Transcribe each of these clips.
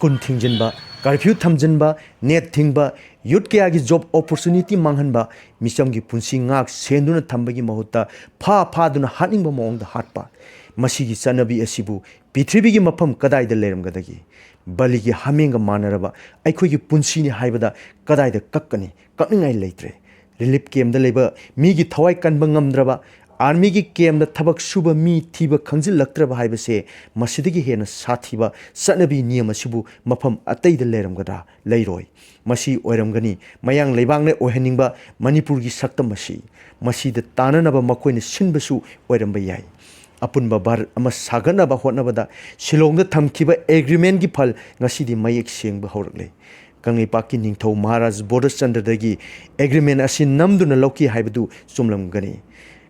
school थिंजनबा curfew थमजनबा net थिंगबा youth कया की job opportunity मांगहनबा मिसम की पुंसी ngaक सेंदुना थंबगी महुत्ता फादुना हानिंगबा मओंगदा हाटपा मसीगी सनबी असिबु पृथ्वी की मफम कदाइदा लेरमगदगी बलिगी हमेंग मानरबा ऐखोगी पुंसीनी हाइबदा कदाइदा कक्कनी कक्निंगाइ लेत्रे रिलीफ कैम्प लेबा मीगी थवाई कनबा ngamद्रबा आर्मी की कैम्प थबक सुब मी थीब खंजिलक्त्रबा हाइबसे मसिदगी हेन साथीबा सनबी नियम असिबु मफम अतैदा लेरमगदा लेरोय मसी ओइरमगनी मयांग लेबांगने ओहनिंगबा मणिपुर की सक्तम मसीद ताननबा मखोइने सिनबसु ओइरमबा याय अपुनबा भारत अमा सागनबा होटनबदा शिलोंगदा थमखिबा एग्रीमेंट की फल ngasiदी मयेक सेंगबा हौरकले कंगैपाकी निंगथौ महाराज बोधचंद्रदगी एग्रीमेंट असि नमदुना लौकी हाइबदु चुमलमगनी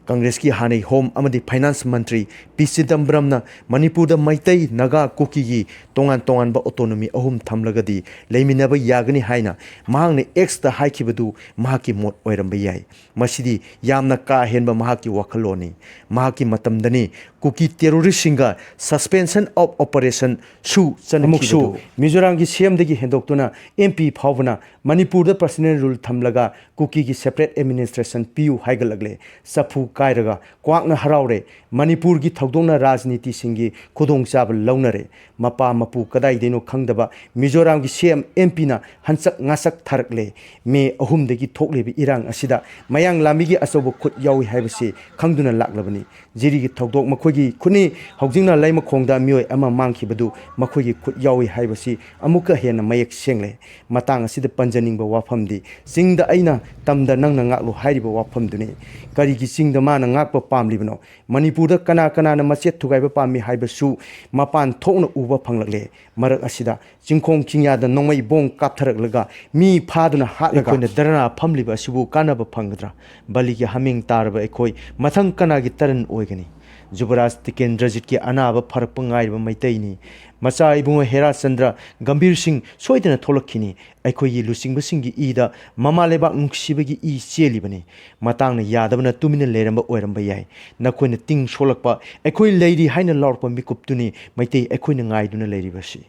कांग्रेस की हाने होम अमदी फाइनेंस मंत्री पी चिदम्बरमना मणिपुर मैतई नागा कुकी की तोंगान तोंगान ऑटोनोमी अहुम थमलगदी लेमिनबा यागनी हाइना महांगने एक्स दा हाइखिबदु महाकी मोट ओइरमबा याय मसिदी यामना का हेनबा महाकी वखलोनी महाकी मतमदनी कुकी टेररिस्ट सिंगा सस्पेंशन ऑफ ऑपरेशन सु चनमुक्सु मिजोराम की सीएम दगी हेंदोक्तुना एमपी फावना मणिपुर दा पर्सनल रूल थमलगा कुकी की सेपरेट एडमिनिस्ट्रेशन पीयू हाइगलगले सफु कायरगा क्वाकना हरावरे मणिपुर की थौदोंना राजनीति सिंगी खुदोंग चाब लौनरे मपा मपु कदाई देनो खंगदबा मिजोराम की सीएम एमपी ना हंसक ngasak थारकले मे अहुम दगी थोकलेबि इरांग असिदा मयांग लामीगी असोबो खुद यावी हाइबसे खंगदुना लाक्लबनी जिरी की थौदोक मखोगी खुनी हौजिंगना लैम खोंगदा मियोय अमा मांगखिबदु मखोगी खुद यावी हाइबसी अमुका हेन मयेक सेंगले मतांग असिदा पंजनिंगबा वाफमदी सिंगदा अइना तमदा नंगना ngaklo हाइरिबा वाफमदुने करिगी सिंगदा माना ngakpa पामलिबनो मणिपुर कना कना मचेत थुगाइबा पामी हाइबसु मपान थोकना उबा फंगलले मरक असिदा चिंखोंग चिंयादा नोंमै बोंग कापथरकलगा मी फादुना हाटलगा कोइना दरना फमलिबा सिबु कानाबा फंगद्रा बलिगी हमेंग तारबा ऐखोइ मथंग कनागी तरन ओइगनी जुबराज तिकेंद्रजीत की अनाब फरक ngairba maitayni macha ibungo hera chandra gambir singh soidana tholakkhini aikhoi lusingba singgi ida mama lebak nungsibagi I chelibani matangna yadabana tumina leramba oiramba yai nakoina ting solakpa aikhoi leiri haina lorpa mikuptuni maitai aikhoi na ngaiduna leiribasi